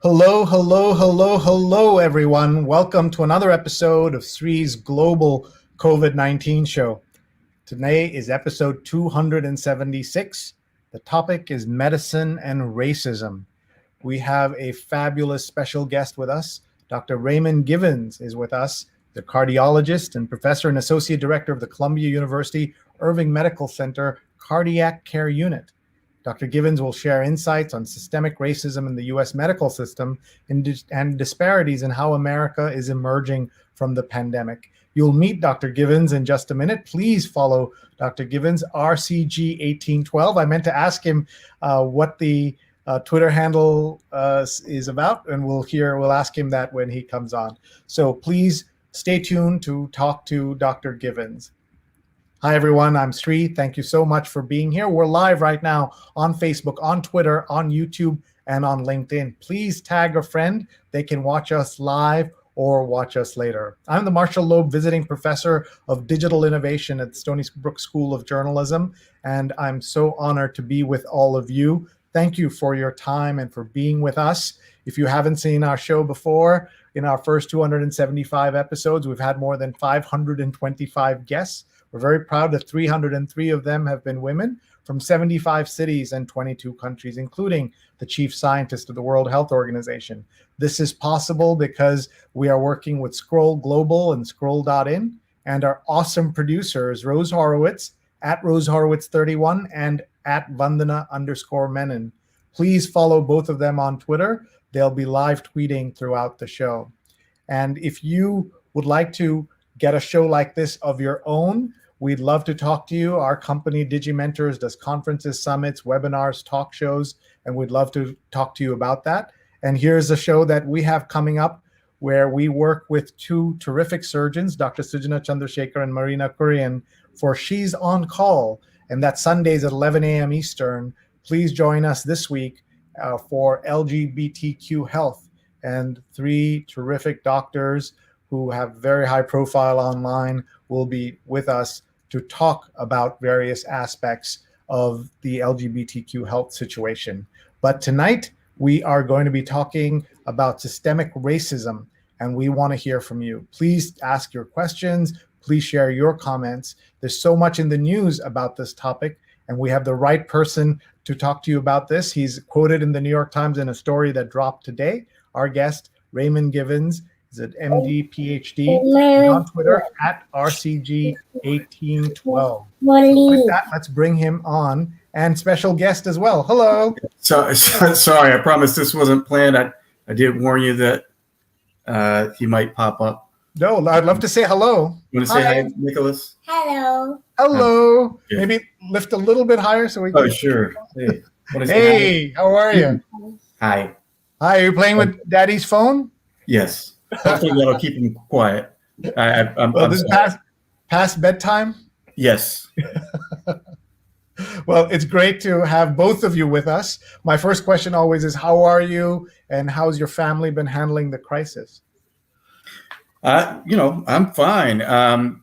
Hello, hello, hello, hello, everyone. Welcome to another episode of Sree's Global COVID-19 Show. Today is episode 276. The topic is medicine and racism. We have a fabulous special guest with us. Dr. Raymond Givens is with us, the cardiologist and professor and associate director of the Columbia University Irving Medical Center Cardiac Care Unit. Dr. Givens will share insights on systemic racism in the U.S. medical system and disparities in how America is emerging from the pandemic. You'll meet Dr. Givens in just a minute. Please follow Dr. Givens, RCG1812. I meant to ask him what the Twitter handle is about, and we'll ask him that when he comes on. So please stay tuned to talk to Dr. Givens. Hi, everyone. I'm Sree. Thank you so much for being here. We're live right now on Facebook, on Twitter, on YouTube, and on LinkedIn. Please tag a friend. They can watch us live or watch us later. I'm the Marshall Loeb Visiting Professor of Digital Innovation at Stony Brook School of Journalism, and I'm so honored to be with all of you. Thank you for your time and for being with us. If you haven't seen our show before, in our first 275 episodes, we've had more than 525 guests. We're very proud that 303 of them have been women from 75 cities and 22 countries, including the chief scientist of the World Health Organization. This is possible because we are working with Scroll Global and Scroll.in, and our awesome producers, Rose Horowitz, at Rose Horowitz 31 and at Vandana_Menon. Please follow both of them on Twitter. They'll be live tweeting throughout the show. And if you would like to get a show like this of your own, we'd love to talk to you. Our company, Digimentors, does conferences, summits, webinars, talk shows, and we'd love to talk to you about that. And here's a show that we have coming up where we work with two terrific surgeons, Dr. Sujana Chandrasekhar and Marina Kurian, for She's on Call, and that's Sundays at 11 a.m. Eastern. Please join us this week for LGBTQ health, and three terrific doctors who have very high profile online will be with us to talk about various aspects of the LGBTQ health situation. But tonight, we are going to be talking about systemic racism, and we want to hear from you. Please ask your questions. Please share your comments. There's so much in the news about this topic, and we have the right person to talk to you about this. He's quoted in the New York Times in a story that dropped today. Our guest, Raymond Givens, is an MD, PhD, and on Twitter at RCG1812. With that, let's bring him on, and special guest as well. Hello. Sorry, I promise this wasn't planned. I did warn you that he might pop up. No, I'd love to say hello. You want to say hi, Nicholas? Hello. Hello. Yeah. Maybe lift a little bit higher so we can. Oh, sure. Hey, hey, how are you? Hi. Hi, are you playing with Daddy's phone? Yes. Hopefully that'll keep him quiet. I'm this past bedtime? Yes. Well, it's great to have both of you with us. My first question always is, how are you and how's your family been handling the crisis? I'm fine. The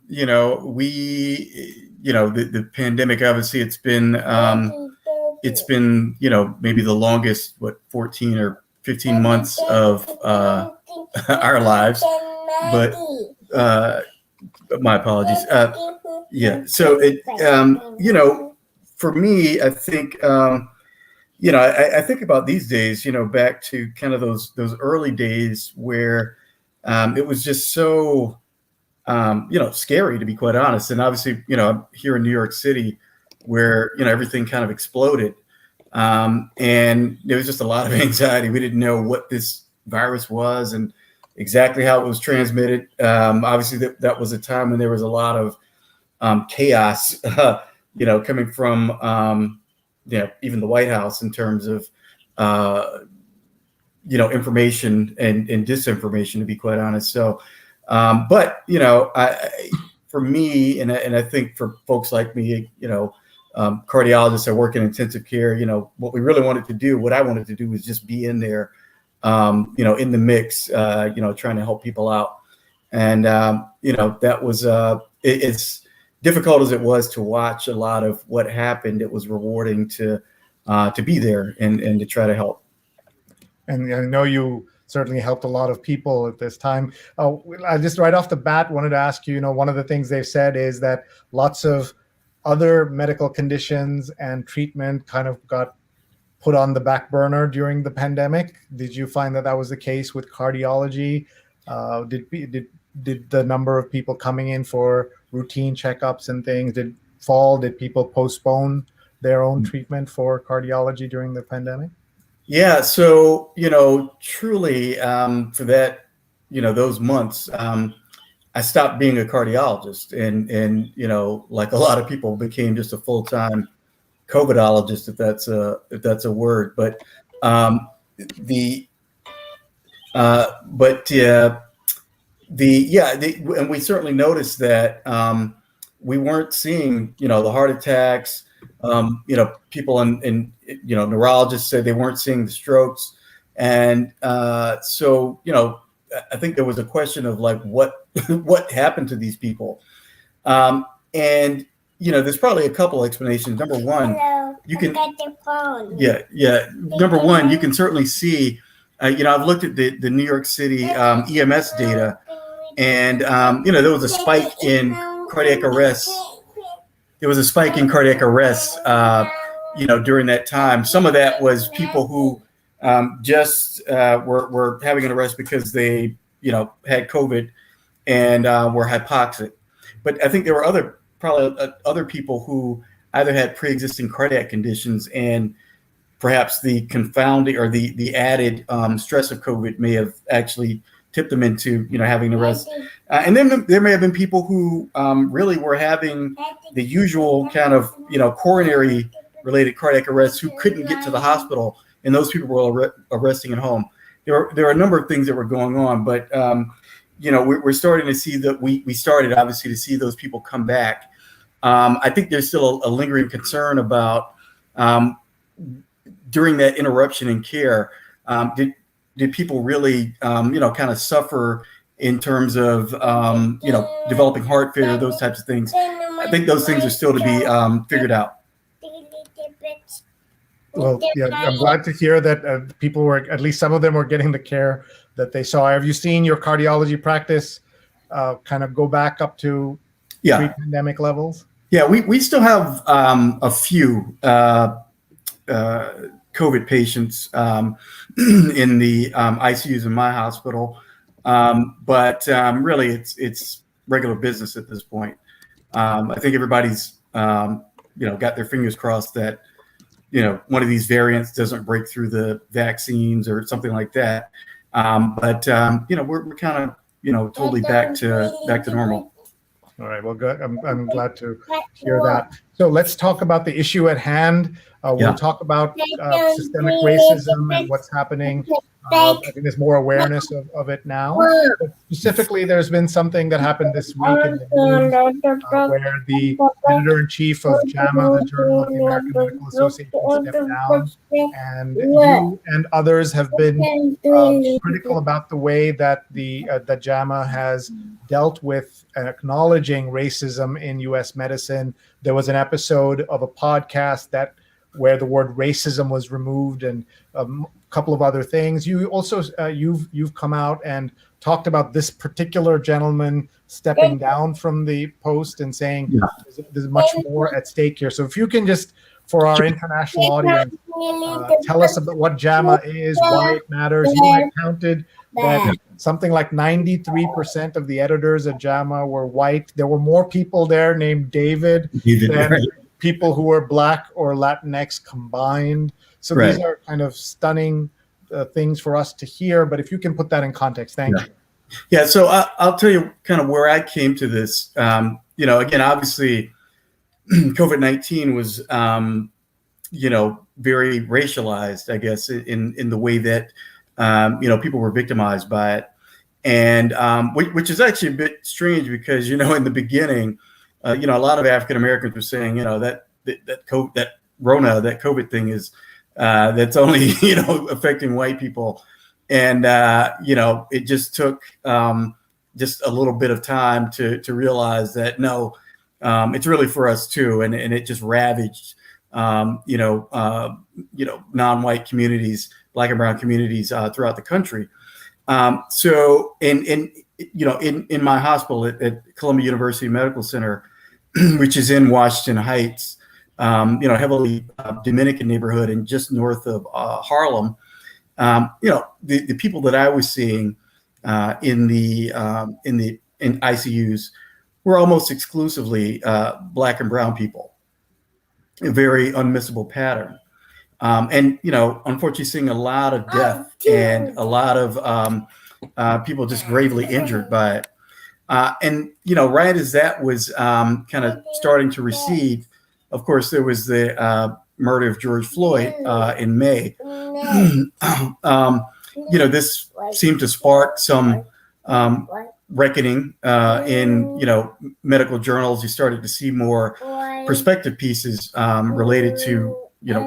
pandemic, obviously it's been, maybe the longest, 14 or 15 months of our lives, but my apologies. So for me, I think, I think about these days, back to kind of those early days where it was just so, scary, to be quite honest. And obviously, I'm here in New York City where, everything kind of exploded. And there was just a lot of anxiety. We didn't know what this virus was and exactly how it was transmitted. Obviously, that was a time when there was a lot of chaos, coming from, even the White House in terms of, information and disinformation, to be quite honest. So, for me, and I think for folks like me, cardiologists that work in intensive care, what we really wanted to do, what I wanted to do was just be in there, in the mix, trying to help people out. And, that was, it's difficult as it was to watch a lot of what happened. It was rewarding to be there and to try to help. And I know you certainly helped a lot of people at this time. I just right off the bat wanted to ask you, one of the things they've said is that lots of other medical conditions and treatment kind of got put on the back burner during the pandemic. Did you find that was the case with cardiology? Did the number of people coming in for routine checkups and things did fall? Did people postpone their own treatment for cardiology during the pandemic? Yeah, so truly, for that, those months, I stopped being a cardiologist, and like a lot of people, became just a full-time COVIDologist, if that's a word. But and we certainly noticed that we weren't seeing the heart attacks. People and neurologists said they weren't seeing the strokes, and so I think there was a question of like what what happened to these people, and there's probably a couple explanations. Number one, you can Number one, you can certainly see. I've looked at the New York City EMS data, and there was a spike in cardiac arrests. There was a spike in cardiac arrests, during that time. Some of that was people who just were having an arrest because they, had COVID and were hypoxic. But I think there were probably other people who either had pre-existing cardiac conditions, and perhaps the confounding or the added stress of COVID may have actually tipped them into, having an arrest. And then there may have been people who really were having the usual kind of, coronary related cardiac arrests who couldn't get to the hospital, and those people were arresting at home. There are a number of things that were going on, but we're starting to see that we started obviously to see those people come back. I think there's still a lingering concern about during that interruption in care, did people really, kind of suffer in terms of, developing heart failure, those types of things. I think those things are still to be figured out. Well, yeah, I'm glad to hear that people were, at least some of them were getting the care that they saw. Have you seen your cardiology practice kind of go back up to pre-pandemic levels? Yeah, we still have a few COVID patients in the ICUs in my hospital, but really it's regular business at this point. I think everybody's got their fingers crossed that one of these variants doesn't break through the vaccines or something like that. But we're kind of totally back to normal. All right. Well, good. I'm glad to hear that. So let's talk about the issue at hand. We'll talk about systemic racism and what's happening. I think there's more awareness of it now. But specifically, there's been something that happened this week in the news where the editor-in-chief of JAMA, the Journal of the American Medical Association, stepped down. And you and others have been critical about the way that that JAMA has dealt with acknowledging racism in U.S. medicine. There was an episode of a podcast where the word racism was removed, and a couple of other things. You also you've come out and talked about this particular gentleman stepping down from the post and saying there's much more at stake here. So if you can just, for our international audience, tell us about what JAMA is, why it matters. You had counted that something like 93% of the editors at JAMA were white. There were more people there named David than people who were Black or Latinx combined. So these are kind of stunning things for us to hear. But if you can put that in context, thank you. Yeah, so I'll tell you kind of where I came to this. Again, obviously, COVID-19 was, very racialized, I guess, in the way that, people were victimized by it. And which is actually a bit strange because, in the beginning, a lot of African Americans were saying, that Rona, that COVID thing is that's only affecting white people, and it just took just a little bit of time to realize that no, it's really for us too, and it just ravaged non-white communities Black and brown communities throughout the country. So in my hospital at Columbia University Medical Center, which is in Washington Heights, heavily Dominican neighborhood and just north of Harlem, the people that I was seeing in ICUs were almost exclusively Black and brown people. A very unmissable pattern. And, unfortunately seeing a lot of death and a lot of people just gravely injured by it. And, right as that was kind of starting to recede, of course, there was the murder of George Floyd in May. This seemed to spark some reckoning in, medical journals. You started to see more perspective pieces related to,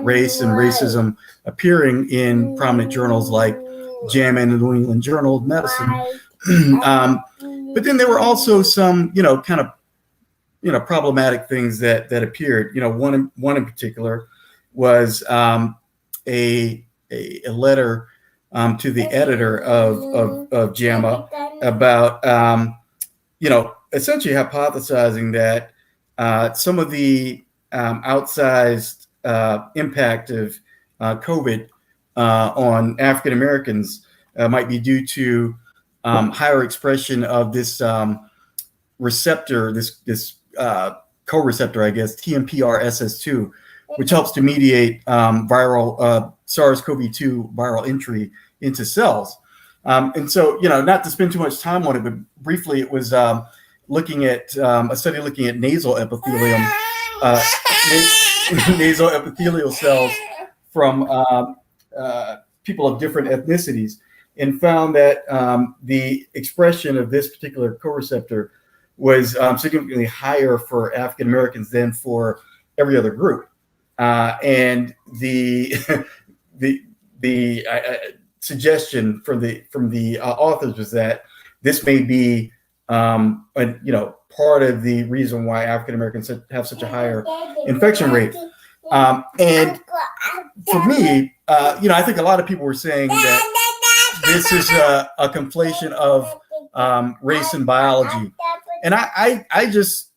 race and racism appearing in prominent journals like JAMA and the New England Journal of Medicine. But then there were also some, kind of, problematic things that appeared. One in particular was a letter to the editor of JAMA about, essentially hypothesizing that some of the outsized impact of COVID on African Americans might be due to higher expression of this receptor, this co-receptor, I guess, TMPRSS2, which helps to mediate viral SARS-CoV-2 viral entry into cells. And so, not to spend too much time on it, but briefly, it was looking at a study looking at nasal epithelium, nasal epithelial cells from people of different ethnicities, and found that the expression of this particular co-receptor was significantly higher for African Americans than for every other group. And the suggestion from the authors was that this may be part of the reason why African Americans have such a higher infection rate. And for me, I think a lot of people were saying that this is a conflation of race and biology. And I just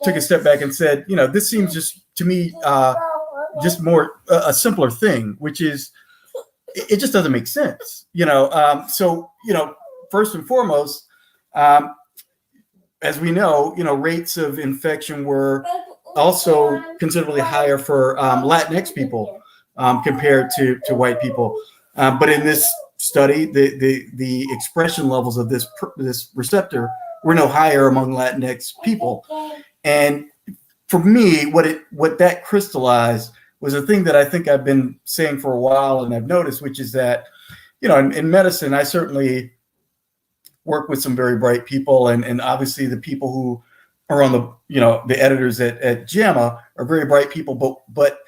took a step back and said, this seems just to me just more a simpler thing, which is it just doesn't make sense, So, first and foremost, as we know, rates of infection were also considerably higher for Latinx people compared to white people. But in this study, the expression levels of this receptor were no higher among Latinx people. And for me, what that crystallized was a thing that I think I've been saying for a while, and I've noticed, which is that, in medicine, I certainly work with some very bright people, and obviously the people who are on the editors at JAMA are very bright people, but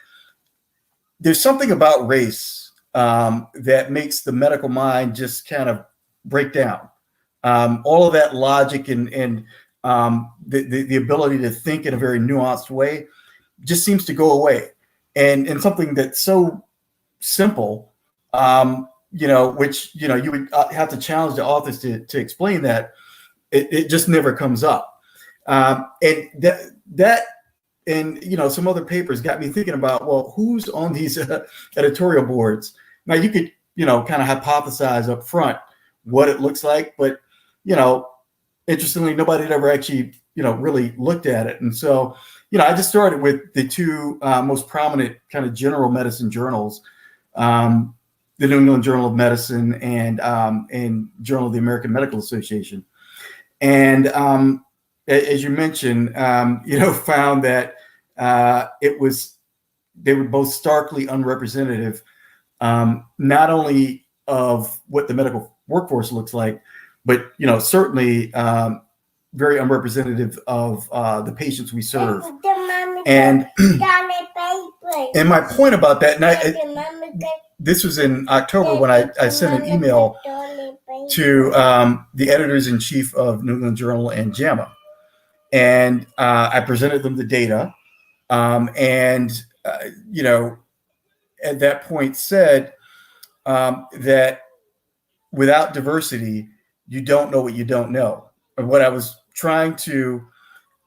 there's something about race that makes the medical mind just kind of break down. All of that logic and the ability to think in a very nuanced way just seems to go away. And something that's so simple, which, you would have to challenge the authors to explain that, it just never comes up. And that and, some other papers got me thinking about, well, who's on these editorial boards? Now, you could, kind of hypothesize up front what it looks like, but, interestingly, nobody had ever actually, really looked at it. And so, I just started with the two most prominent kind of general medicine journals, the New England Journal of Medicine and Journal of the American Medical Association. And as you mentioned, found that they were both starkly unrepresentative, not only of what the medical workforce looks like, but certainly very unrepresentative of the patients we serve. And my point about that, and this was in October when I sent an email to the editors-in-chief of New England Journal and JAMA, and I presented them the data, and at that point said, that without diversity, you don't know what you don't know. And what I was trying to,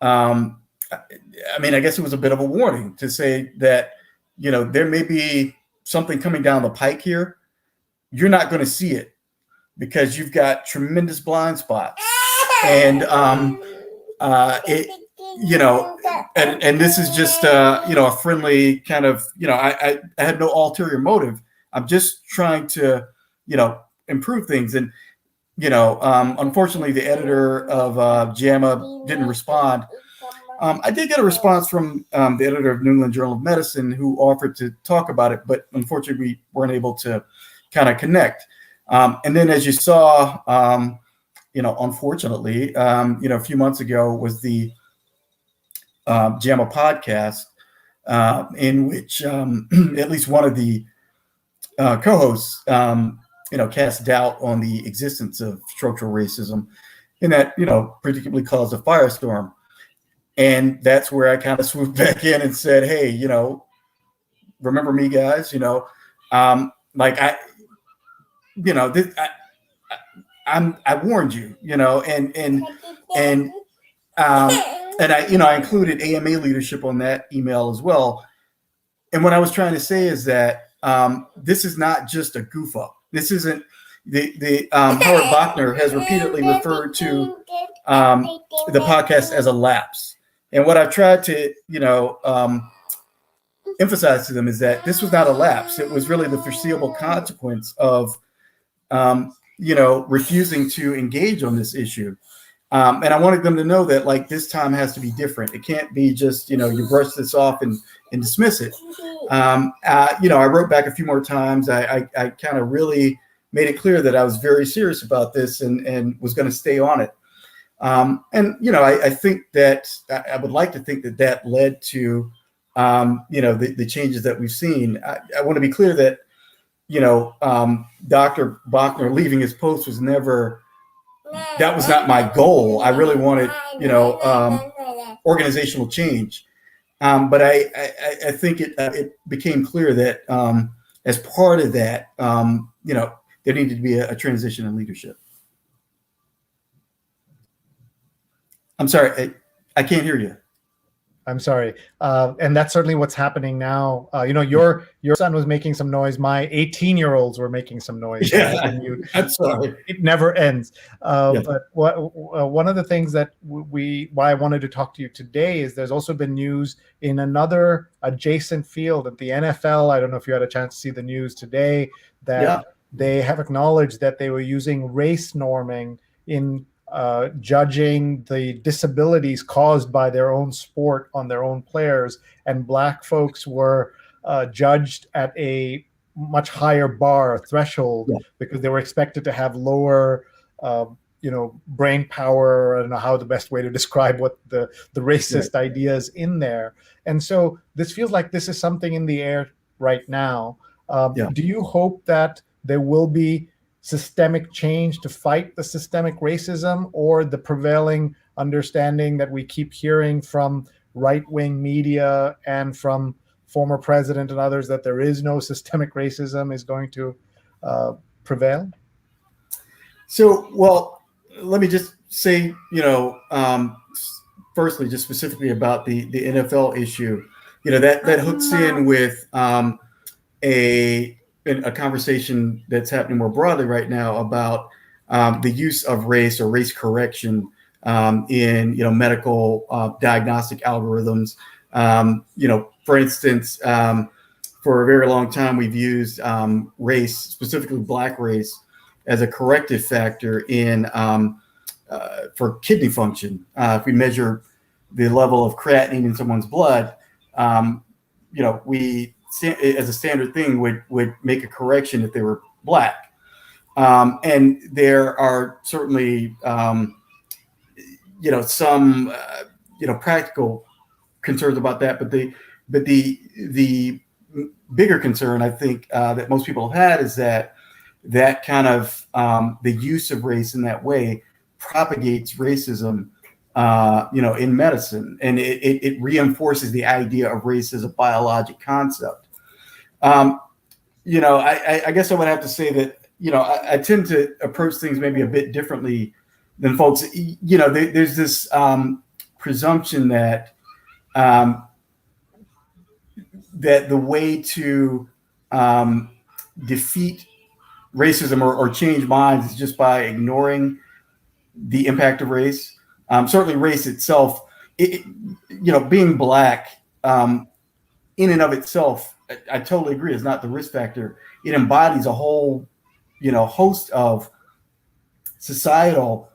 I guess it was a bit of a warning to say that, there may be something coming down the pike here. You're not going to see it because you've got tremendous blind spots. And and this is just, a friendly kind of, I had no ulterior motive. I'm just trying to, improve things. And, unfortunately, the editor of JAMA didn't respond. I did get a response from the editor of New England Journal of Medicine who offered to talk about it, but unfortunately, we weren't able to kind of connect. And then, as you saw, unfortunately, a few months ago was the JAMA podcast, in which at least one of the co-hosts, cast doubt on the existence of structural racism, and that, predictably caused a firestorm. And that's where I kind of swooped back in and said, hey, remember me, guys, I warned you, and I included AMA leadership on that email as well. And what I was trying to say is that this is not just a goof up. This isn't the Howard Bachner has repeatedly referred to the podcast as a lapse. And what I've tried to, emphasize to them is that this was not a lapse. It was really the foreseeable consequence of, refusing to engage on this issue. And I wanted them to know that, like, this time has to be different. It can't be just, you brush this off and dismiss it. I wrote back a few more times. I kind of really made it clear that I was very serious about this and was going to stay on it. I think that I would like to think that that led to, the changes that we've seen. I want to be clear that, Dr. Bachner leaving his post was never, that was not my goal. I really wanted, organizational change. But I think it became clear that as part of that, there needed to be a transition in leadership. I'm sorry, I can't hear you. I'm sorry. And that's certainly what's happening now. Your son was making some noise. My 18-year-olds were making some noise. Yeah, I'm sorry. It never ends. But one of the things that why I wanted to talk to you today is there's also been news in another adjacent field at the NFL. I don't know if you had a chance to see the news today that they have acknowledged that they were using race norming in judging the disabilities caused by their own sport on their own players, and Black folks were judged at a much higher bar threshold because they were expected to have lower, brain power. I don't know how the best way to describe what the racist ideas in there. And so this feels like this is something in the air right now. Do you hope that there will be systemic change to fight the systemic racism, or the prevailing understanding that we keep hearing from right-wing media and from former president and others that there is no systemic racism is going to prevail? So, well, let me just say, firstly, just specifically about the NFL issue, that hooks in with a conversation that's happening more broadly right now about the use of race or race correction in medical diagnostic algorithms. For instance, for a very long time we've used race, specifically Black race, as a corrective factor in for kidney function. If we measure the level of creatinine in someone's blood, we as a standard thing would make a correction if they were Black. And there are certainly, some, practical concerns about that. But the bigger concern, I think, that most people have had is that kind of the use of race in that way propagates racism, in medicine, and it reinforces the idea of race as a biologic concept. I guess I would have to say that, I tend to approach things maybe a bit differently than folks. There's this presumption that that the way to defeat racism or change minds is just by ignoring the impact of race. Certainly, race itself, being black in and of itself, I totally agree, is not the risk factor. It embodies a whole, host of societal,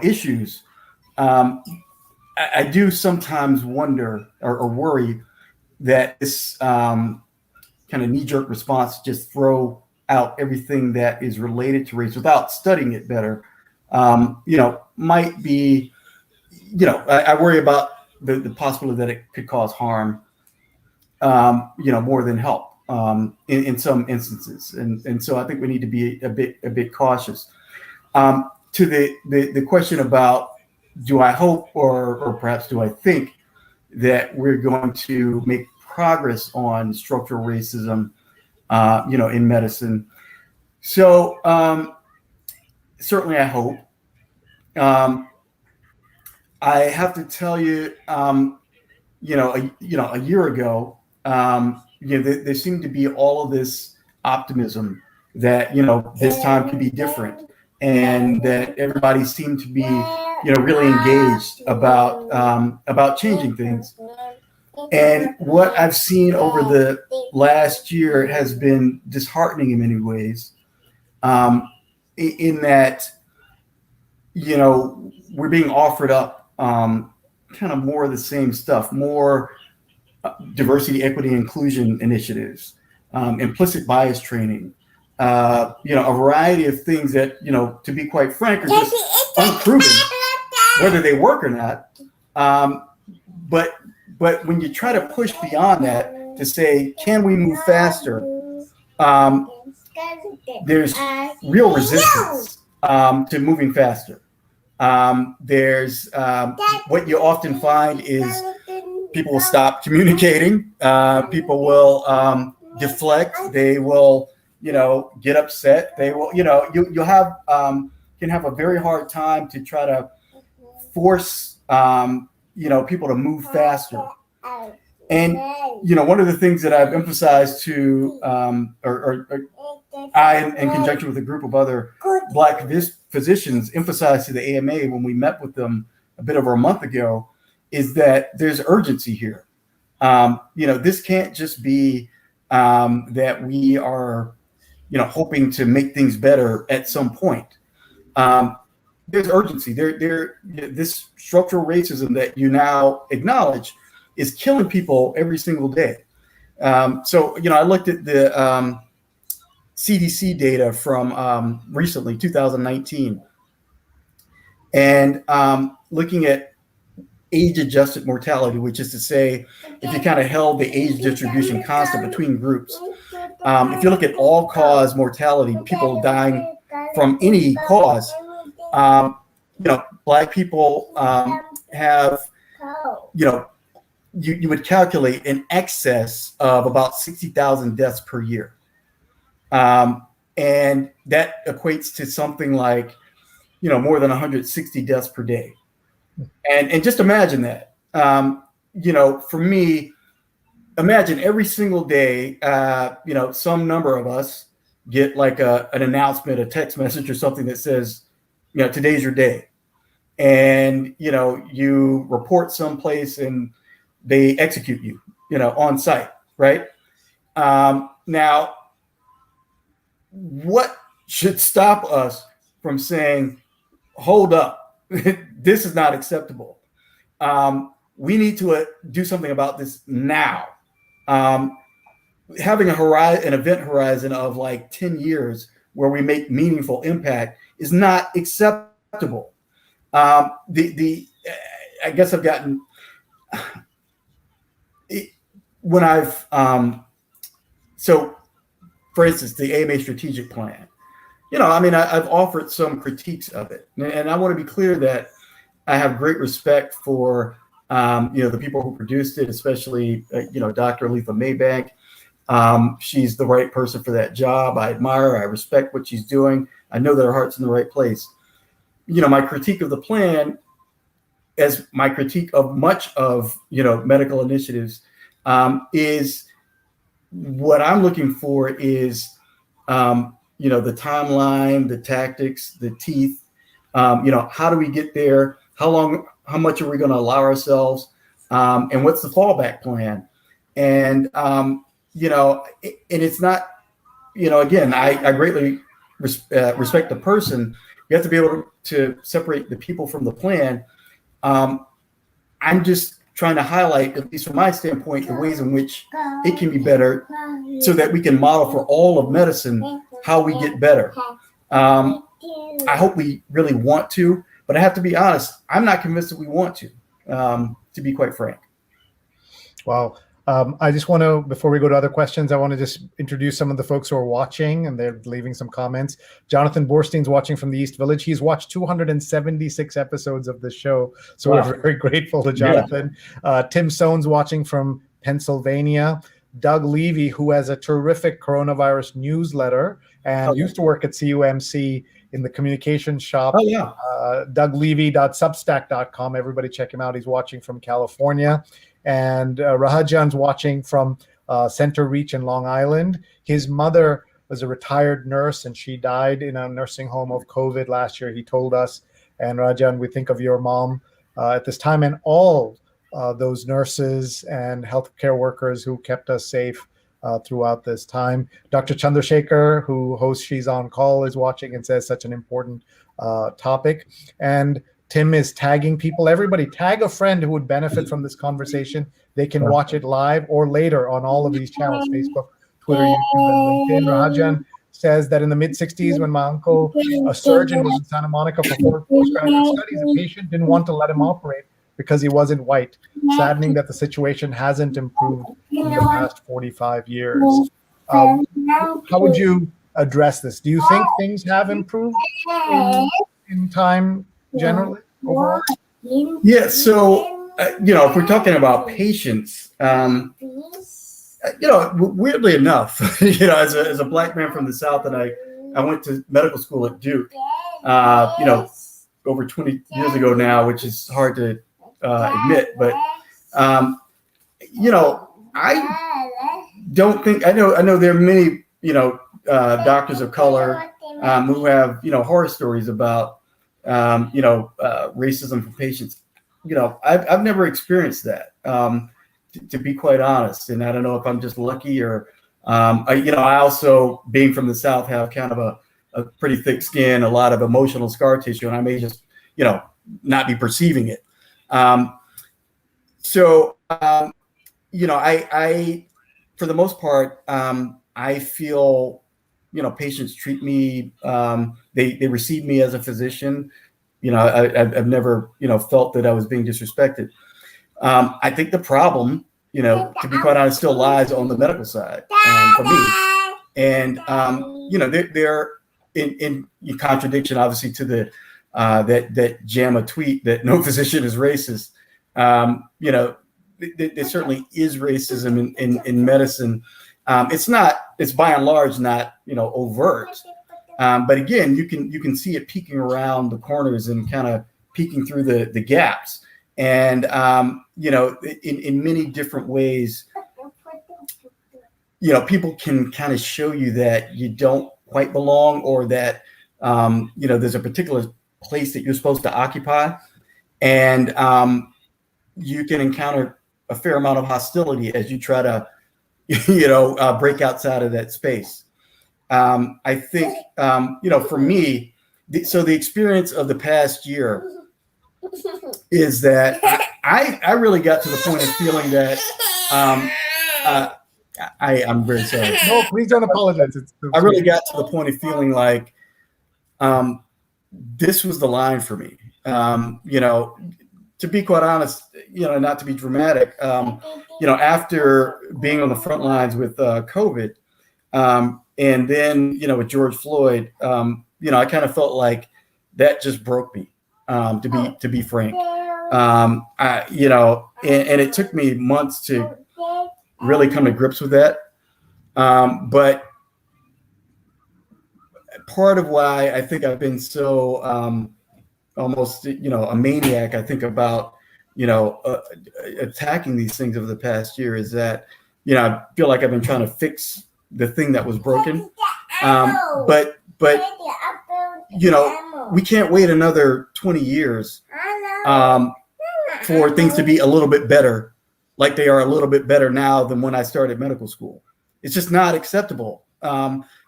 issues. I do sometimes wonder or worry that this kind of knee-jerk response just throw out everything that is related to race without studying it better, might be, I worry about the possibility that it could cause harm, more than help in some instances. And so I think we need to be a bit cautious. To the question about, do I hope or perhaps do I think that we're going to make progress on structural racism, in medicine? So certainly I hope. I have to tell you, a year ago, there seemed to be all of this optimism that, this time could be different, and that everybody seemed to be, really engaged about changing things. And what I've seen over the last year has been disheartening in many ways, in that, we're being offered up kind of more of the same stuff, more diversity, equity, inclusion initiatives, implicit bias training, a variety of things that, to be quite frank, are just unproven, whether they work or not. But when you try to push beyond that to say, can we move faster? There's real resistance to moving faster. There's what you often find is people will stop communicating. People will deflect. They will, get upset. They will, you'll have can have a very hard time to try to force people to move faster. And one of the things that I've emphasized to, I, in conjunction with a group of other Black physicians, emphasized to the AMA when we met with them a bit over a month ago, is that there's urgency here. This can't just be that we are, hoping to make things better at some point. There's urgency. This structural racism that you now acknowledge is killing people every single day. So, I looked at the CDC data from recently, 2019, and looking at age-adjusted mortality, which is to say, if you kind of held the age distribution constant between groups. If you look at all-cause mortality, people dying from any cause, Black people have, you would calculate in excess of about 60,000 deaths per year. And that equates to something like, more than 160 deaths per day. And just imagine that, for me, imagine every single day, some number of us get like an announcement, a text message or something that says, today's your day. And, you report someplace and they execute you, on site, right? Now, what should stop us from saying, hold up, this is not acceptable. We need to do something about this now. Having an event horizon of like 10 years where we make meaningful impact is not acceptable. I guess I've gotten, when I've, so for instance, the AMA strategic plan, I've offered some critiques of it. And I want to be clear that I have great respect for, the people who produced it, especially, Dr. Letha Maybank, She's the right person for that job. I admire her. I respect what she's doing. I know that her heart's in the right place. My critique of the plan, as my critique of much of, medical initiatives, is what I'm looking for is, the timeline, the tactics, the teeth. How do we get there? How much are we going to allow ourselves? And what's the fallback plan? And, and it's not, again, I greatly respect the person. You have to be able to separate the people from the plan. I'm just trying to highlight, at least from my standpoint, the ways in which it can be better so that we can model for all of medicine how we get better. I hope we really want to, but I have to be honest, I'm not convinced that we want to be quite frank. Wow. I just want to, before we go to other questions, I want to just introduce some of the folks who are watching, and they're leaving some comments. Jonathan Borstein's watching from the East Village. He's watched 276 episodes of the show, so wow. We're very grateful to Jonathan. Yeah. Tim Soane's watching from Pennsylvania. Doug Levy, who has a terrific coronavirus newsletter and used to work at CUMC in the communications shop. Oh, yeah. DougLevy.substack.com. Everybody check him out. He's watching from California. And Rahajan's watching from Center Reach in Long Island. His mother was a retired nurse, and she died in a nursing home of COVID last year, he told us. And Rahajan, we think of your mom at this time, and all those nurses and healthcare workers who kept us safe throughout this time. Dr. Chandrasekhar, who hosts She's on Call, is watching and says such an important topic. And Tim is tagging people. Everybody tag a friend who would benefit from this conversation. They can watch it live or later on all of these channels, Facebook, Twitter, YouTube, and LinkedIn. Rahajan says that in the mid-'60s, when my uncle, a surgeon, was in Santa Monica for postgraduate studies, a patient didn't want to let him operate because he wasn't white. Saddening that the situation hasn't improved in the past 45 years. How would you address this? Do you think things have improved in time generally overall? Yeah, so if we're talking about patients, weirdly enough, as a black man from the South, and I went to medical school at Duke, over 20 years ago now, which is hard to admit, but I don't think I know there are many doctors of color who have horror stories about racism for patients. I've never experienced that, to be quite honest. And I don't know if I'm just lucky or, I also, being from the South, have kind of a pretty thick skin, a lot of emotional scar tissue, and I may just, not be perceiving it. I, for the most part, I feel, patients treat me, they receive me as a physician. I've never, felt that I was being disrespected. I think the problem, to be quite honest, still lies on the medical side for me. And, they're in contradiction, obviously, to the that JAMA tweet that no physician is racist. There certainly is racism in medicine. It's by and large not, overt. But again, you can see it peeking around the corners and kind of peeking through the gaps. And, in many different ways, people can kind of show you that you don't quite belong, or that, there's a particular place that you're supposed to occupy. And you can encounter a fair amount of hostility as you try to, break outside of that space. I think, for me, the experience of the past year is that I really got to the point of feeling that I'm very sorry. No, please don't apologize. I really got to the point of feeling like this was the line for me. To be quite honest, not to be dramatic, after being on the front lines with COVID, and then, with George Floyd, I kind of felt like that just broke me, to be frank. And it took me months to really come to grips with that. But part of why I think I've been so almost, a maniac, I think, about, attacking these things over the past year is that, I feel like I've been trying to fix the thing that was broken. But we can't wait another 20 years for things to be a little bit better, like they are a little bit better now than when I started medical school. It's just not acceptable.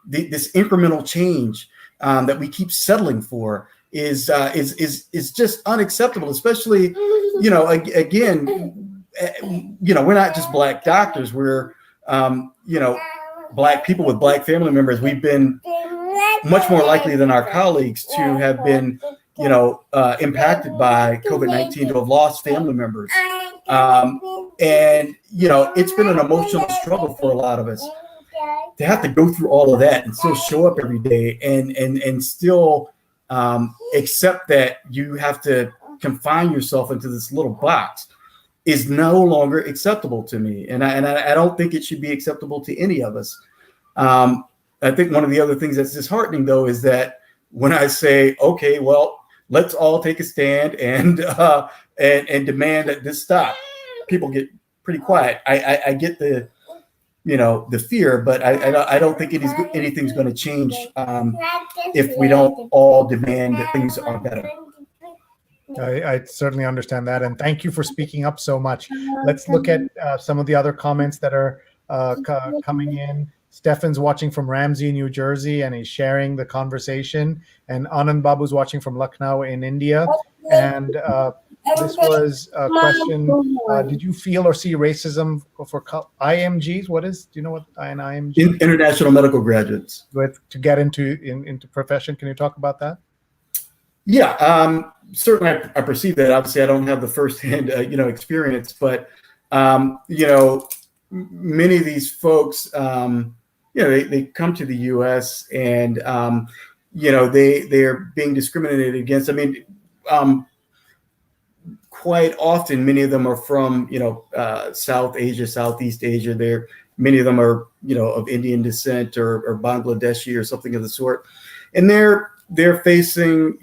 This incremental change that we keep settling for is just unacceptable, especially, again, we're not just Black doctors. We're, Black people with Black family members. We've been much more likely than our colleagues to have been, impacted by COVID-19, to have lost family members. And, it's been an emotional struggle for a lot of us to have to go through all of that and still show up every day and still accept that you have to confine yourself into this little box is no longer acceptable to me. And I don't think it should be acceptable to any of us. I think one of the other things that's disheartening, though, is that when I say, okay, well, let's all take a stand and demand that this stop, people get pretty quiet. I get the fear, but I don't think anything's going to change if we don't all demand that things are better. I certainly understand that, and thank you for speaking up so much. Let's look at some of the other comments that are coming in. Stefan's watching from Ramsey, New Jersey, and he's sharing the conversation. And Anand Babu's watching from Lucknow in India. And this was a question, did you feel or see racism for IMGs? Do you know what an IMG is? International medical graduates. To get into profession, can you talk about that? Yeah, certainly I perceive that. Obviously, I don't have the firsthand, experience, but, many of these folks, they come to the U.S. and, they're being discriminated against. I mean, quite often, many of them are from, South Asia, Southeast Asia. Many of them are, of Indian descent or Bangladeshi or something of the sort. And they're facing,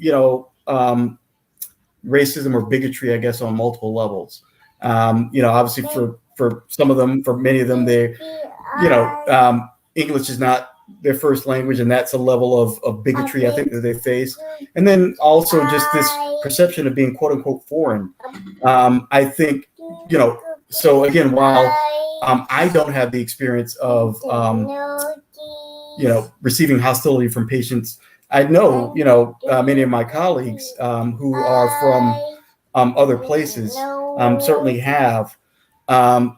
racism or bigotry, I guess, on multiple levels. Obviously for some of them, for many of them, English is not their first language, and that's a level of bigotry, I think, that they face. And then also just this perception of being quote unquote foreign. I think, so again, while I don't have the experience of, receiving hostility from patients, I know, many of my colleagues who are from other places certainly have, but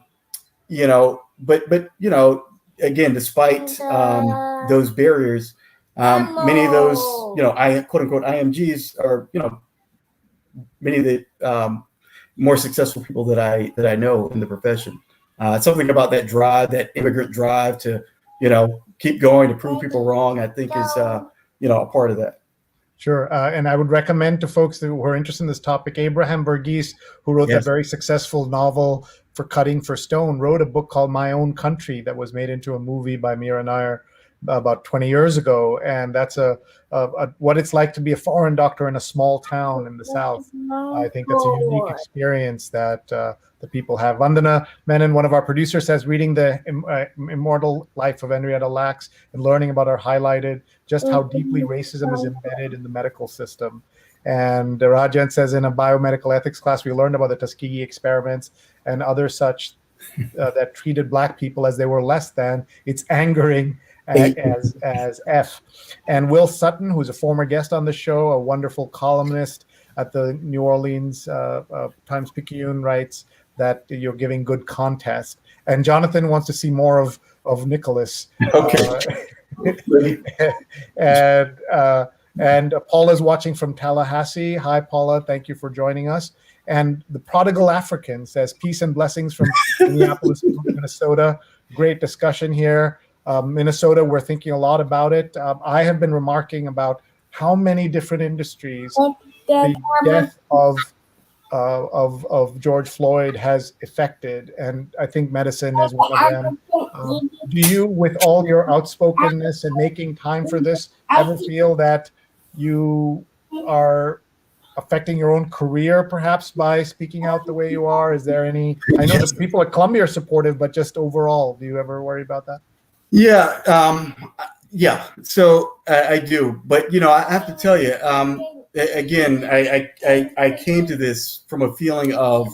again, despite those barriers, many of those, quote unquote IMGs are, many of the more successful people that I know in the profession. Something about that drive, that immigrant drive to, keep going, to prove people wrong, I think is, a part of that. Sure. And I would recommend to folks who are interested in this topic, Abraham Verghese, who wrote that very successful novel for Cutting for Stone, wrote a book called My Own Country that was made into a movie by Mira Nair about 20 years ago. And that's what it's like to be a foreign doctor in a small town in the South. I think that's a unique experience that the people have. Vandana Menon, one of our producers, says reading the Immortal Life of Henrietta Lacks and learning about her highlighted just how deeply racism is embedded in the medical system. And Rajan says in a biomedical ethics class, we learned about the Tuskegee experiments and other such that treated Black people as they were less than. It's angering as F. And Will Sutton, who's a former guest on the show, a wonderful columnist at the New Orleans Times-Picayune, writes that you're giving good contest. And Jonathan wants to see more of Nicholas. Okay. And Paula's watching from Tallahassee. Hi, Paula. Thank you for joining us. And the Prodigal African says, peace and blessings from Minneapolis, Minnesota. Great discussion here. Minnesota, we're thinking a lot about it. I have been remarking about how many different industries the death of of George Floyd has affected, and I think medicine is one of them. Do you, with all your outspokenness and making time for this, ever feel that you are affecting your own career perhaps by speaking out the way you are? Is there any, I know that people at Columbia are supportive, but just overall, do you ever worry about that? Yeah. So I do, but I have to tell you, again, I came to this from a feeling of,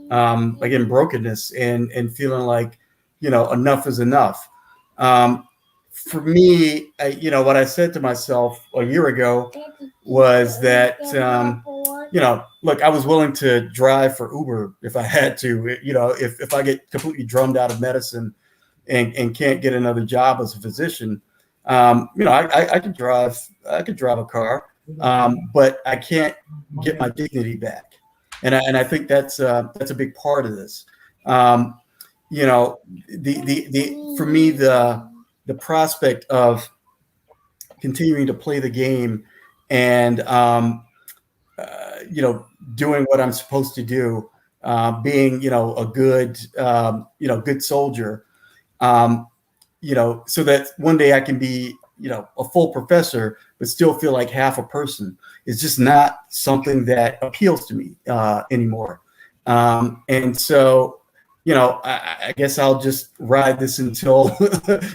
again, brokenness and feeling like, enough is enough. For me, what I said to myself a year ago was that, look, I was willing to drive for Uber if I had to, if I get completely drummed out of medicine and can't get another job as a physician. I could drive a car, but I can't get my dignity back. And I think that's a big part of this. For me, the prospect of continuing to play the game and, doing what I'm supposed to do, being, a good, good soldier, so that one day I can be, a full professor, but still feel like half a person is just not something that appeals to me anymore. And so, I guess I'll just ride this until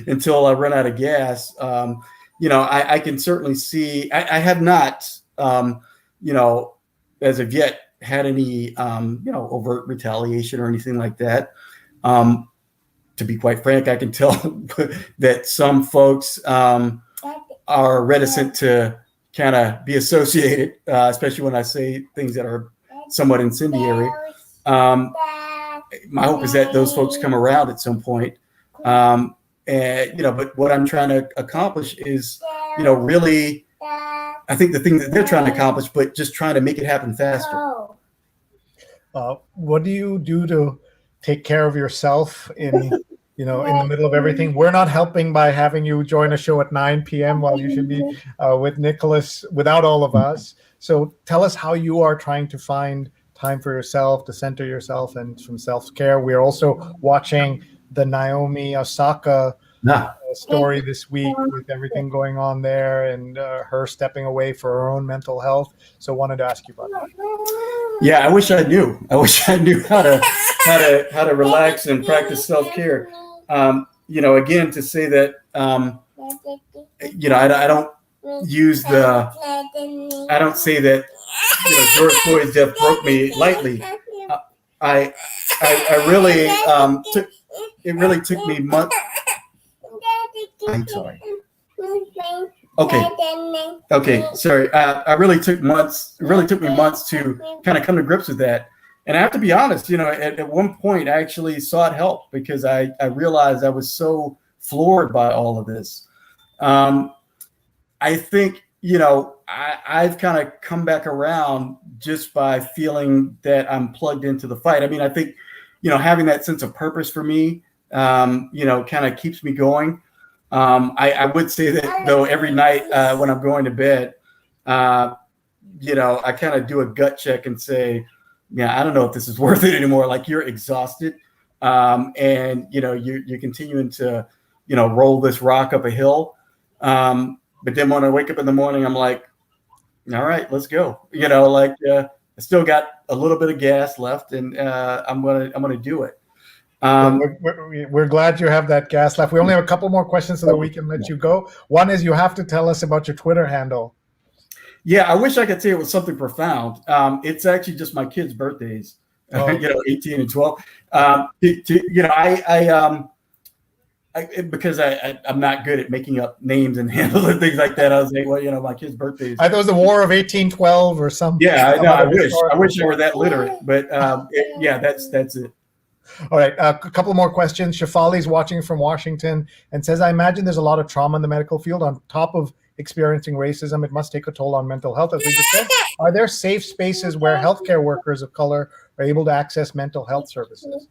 until I run out of gas. I can certainly see, I have not, as of yet had any, overt retaliation or anything like that. To be quite frank, I can tell that some folks are reticent to kind of be associated, especially when I say things that are somewhat incendiary. My hope is that those folks come around at some point. But what I'm trying to accomplish is, really, I think the thing that they're trying to accomplish, but just trying to make it happen faster. What do you do to take care of yourself in the middle of everything? We're not helping by having you join a show at 9 p.m. while you should be with Nicholas without all of us. So tell us how you are trying to find time for yourself, to center yourself, and some self-care. We're also watching the Naomi Osaka story this week with everything going on there and her stepping away for her own mental health. So wanted to ask you about that. Yeah, I wish I knew how to relax and practice self-care. Again, to say that, I don't use I don't say that, George Floyd's death broke me lightly. I really, it really took me months. I'm sorry. Okay. Sorry. It really took me months to kind of come to grips with that. And I have to be honest, at one point I actually sought help because I realized I was so floored by all of this. I think, I've kind of come back around just by feeling that I'm plugged into the fight. I mean, I think, having that sense of purpose for me, kind of keeps me going. I would say that though, every night when I'm going to bed, I kind of do a gut check and say, yeah, I don't know if this is worth it anymore. Like, you're exhausted. And you're continuing to, roll this rock up a hill. But then when I wake up in the morning, I'm like, all right, let's go. I still got a little bit of gas left, and I'm gonna do it. We're glad you have that gas left. We only have a couple more questions so that we can let you go. One is, you have to tell us about your Twitter handle. Yeah, I wish I could say it was something profound. It's actually just my kids' birthdays. 18 and 12. Because I'm not good at making up names and handles and things like that. I was like, well, my kids' birthdays. I thought it was the War of 1812 or something. Yeah, I know. I wish I were that literate, but that's it. All right, a couple more questions. Shafali's watching from Washington and says, I imagine there's a lot of trauma in the medical field. On top of experiencing racism, it must take a toll on mental health, as we just said. Are there safe spaces where healthcare workers of color are able to access mental health services?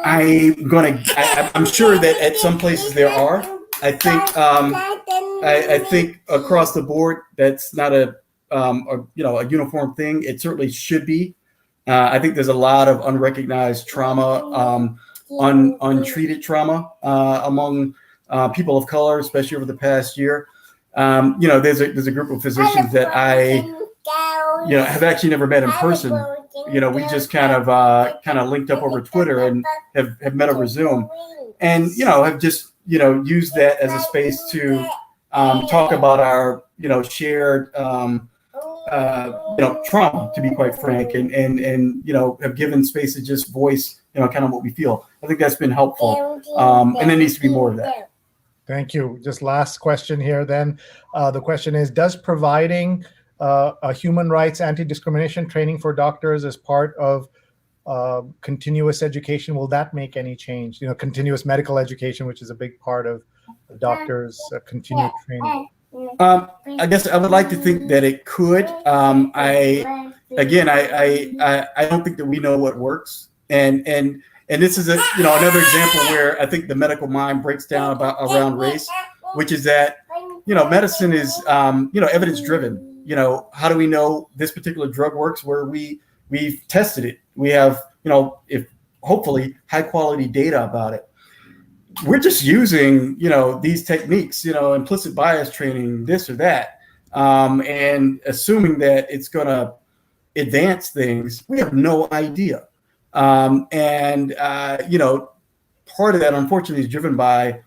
I'm sure that at some places there are. I think across the board, that's not a a uniform thing. It certainly should be. I think there's a lot of unrecognized trauma, untreated trauma among people of color, especially over the past year. There's a group of physicians that I have actually never met in person. We just kind of linked up over Twitter and have met over Zoom, and have just used that as a space to talk about our shared trauma, to be quite frank, and have given space to just voice kind of what we feel. I think that's been helpful, and there needs to be more of that. Thank you. Just last question here then. The question is, does providing a human rights anti-discrimination training for doctors as part of continuous education, will that make any change? Continuous medical education, which is a big part of doctors' continued training. I guess I would like to think that it could. I don't think that we know what works, and this is another example where I think the medical mind breaks down around race, which is that medicine is evidence driven. How do we know this particular drug works? Where we've tested it. We have if hopefully high quality data about it. We're just using these techniques, implicit bias training, this or that, and assuming that it's going to advance things. We have no idea, and part of that unfortunately is driven by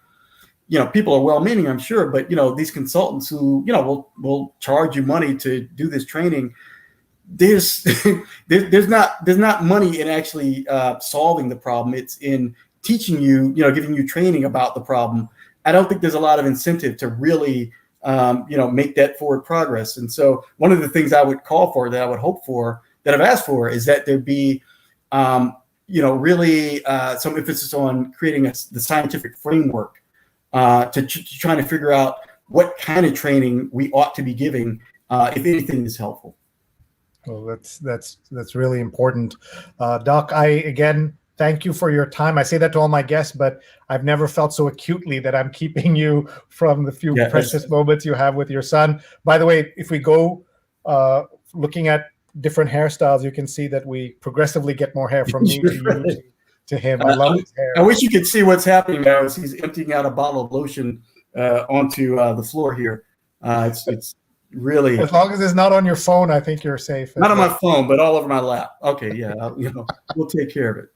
people are well-meaning, I'm sure, but these consultants who will charge you money to do this training. There's not money in actually solving the problem. It's in teaching you, giving you training about the problem. I don't think there's a lot of incentive to really, make that forward progress. And so one of the things I would call for, that I would hope for, that I've asked for, is that there be, really some emphasis on creating the scientific framework to trying to figure out what kind of training we ought to be giving, if anything is helpful. Well, that's really important. Doc, again, thank you for your time. I say that to all my guests, but I've never felt so acutely that I'm keeping you from the few precious moments you have with your son. By the way, if we go looking at different hairstyles, you can see that we progressively get more hair from me to you to him. I love his hair. I wish you could see what's happening now as he's emptying out a bottle of lotion onto the floor here. It's really, as long as it's not on your phone, I think you're safe. Not on my phone, but all over my lap. Okay, yeah, we'll take care of it.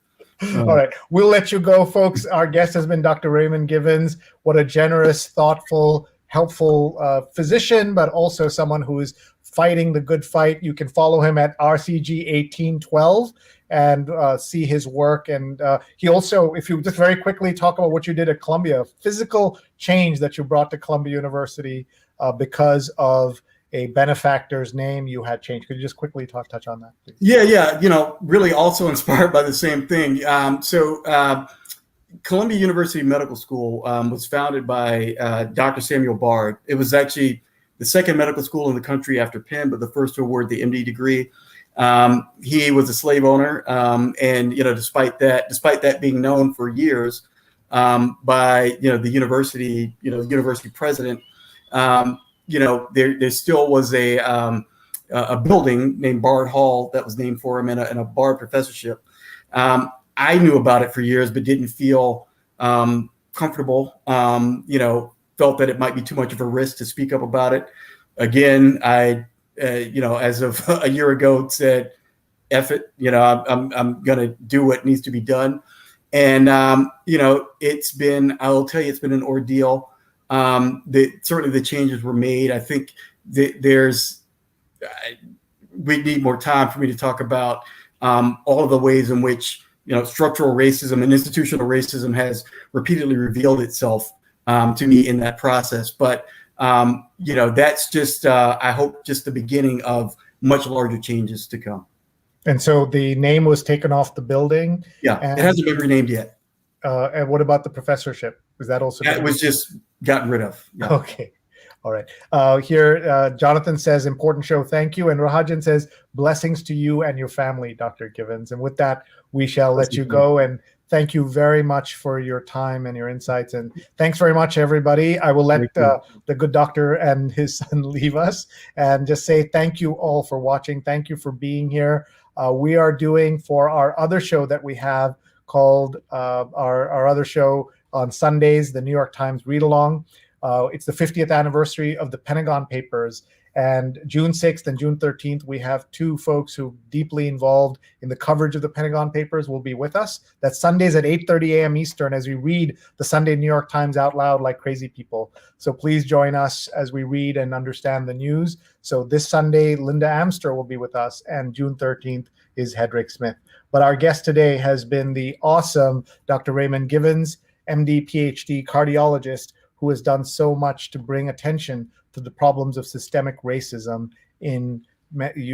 All right, we'll let you go, folks. Our guest has been Dr. Raymond Givens. What a generous, thoughtful, helpful physician, but also someone who is fighting the good fight. You can follow him at RCG1812 and see his work. And he also, if you just very quickly talk about what you did at Columbia, physical change that you brought to Columbia University because of a benefactor's name you had changed. Could you just quickly touch on that, please? Yeah. Really also inspired by the same thing. Columbia University Medical School was founded by Dr. Samuel Bard. It was actually the second medical school in the country after Penn, but the first to award the MD degree. He was a slave owner, and despite that being known for years by the university, university president, there still was a building named Bard Hall that was named for him, and a Bard professorship. I knew about it for years, but didn't feel comfortable. Felt that it might be too much of a risk to speak up about it. Again, I, as of a year ago, said, "F it." I'm gonna do what needs to be done. And it's been, I will tell you, it's been an ordeal. Certainly the changes were made. I think we need more time for me to talk about all of the ways in which structural racism and institutional racism has repeatedly revealed itself to me in that process. But that's just I hope just the beginning of much larger changes to come. And so the name was taken off the building. Yeah, it hasn't been renamed yet. And what about the professorship? Was that also? It was just gotten rid of. Yeah. Okay. All right. Here, Jonathan says, important show. Thank you. And Rahajan says, blessings to you and your family, Dr. Givens. And with that, we shall let you go. And thank you very much for your time and your insights. And thanks very much, everybody. I will let the good doctor and his son leave us and just say thank you all for watching. Thank you for being here. We are doing for our other show that we have called our other show on Sundays, the New York Times Read Along. It's the 50th anniversary of the Pentagon Papers. And June 6th and June 13th, we have two folks who are deeply involved in the coverage of the Pentagon Papers will be with us. That's Sundays at 8:30 a.m. Eastern as we read the Sunday New York Times out loud like crazy people. So please join us as we read and understand the news. So this Sunday, Linda Amster will be with us, and June 13th is Hedrick Smith. But our guest today has been the awesome Dr. Raymond Givens, MD, PhD, cardiologist, who has done so much to bring attention to the problems of systemic racism in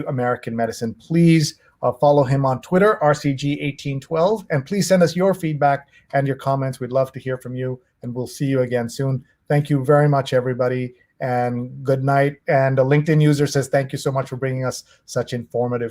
American medicine. Please follow him on Twitter, RCG1812, and please send us your feedback and your comments. We'd love to hear from you, and we'll see you again soon. Thank you very much, everybody, and good night. And a LinkedIn user says, thank you so much for bringing us such informative